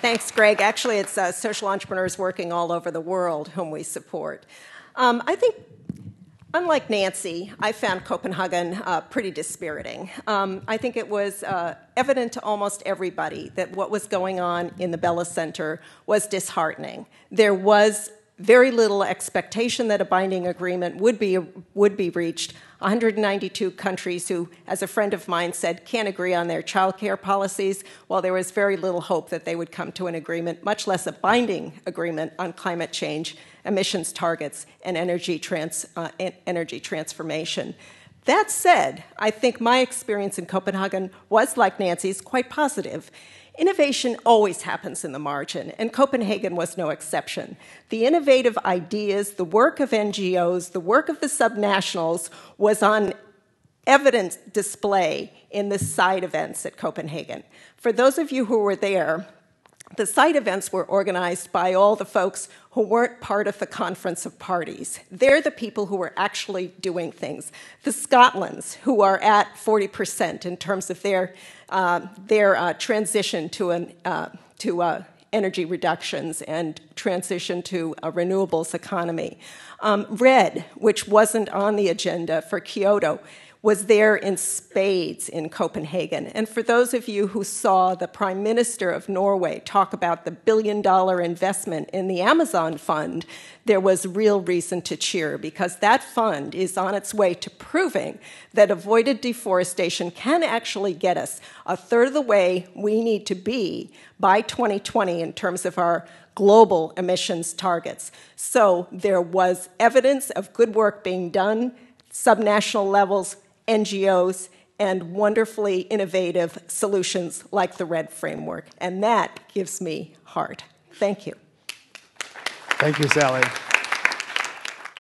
Thanks, Greg. Actually, it's social entrepreneurs working all over the world whom we support. I think, unlike Nancy, I found Copenhagen pretty dispiriting. I think it was evident to almost everybody that what was going on in the Bella Center was disheartening. There was very little expectation that a binding agreement would be reached. 192 countries who, as a friend of mine said, can't agree on their child care policies, while there was very little hope that they would come to an agreement, much less a binding agreement on climate change, emissions targets, and energy transformation. That said, I think my experience in Copenhagen was, like Nancy's, quite positive. Innovation always happens in the margin, and Copenhagen was no exception. The innovative ideas, the work of NGOs, the work of the subnationals was on evident display in the side events at Copenhagen. For those of you who were there, the side events were organized by all the folks who weren't part of the Conference of Parties. They're the people who were actually doing things. The Scotlands, who are at 40% in terms of their transition to energy reductions and transition to a renewables economy. RED, which wasn't on the agenda for Kyoto, was there in spades in Copenhagen. And for those of you who saw the Prime Minister of Norway talk about the billion-dollar investment in the Amazon Fund, there was real reason to cheer, because that fund is on its way to proving that avoided deforestation can actually get us a third of the way we need to be by 2020 in terms of our global emissions targets. So there was evidence of good work being done, subnational levels, NGOs, and wonderfully innovative solutions like the RED framework. And that gives me heart. Thank you. Thank you, Sally.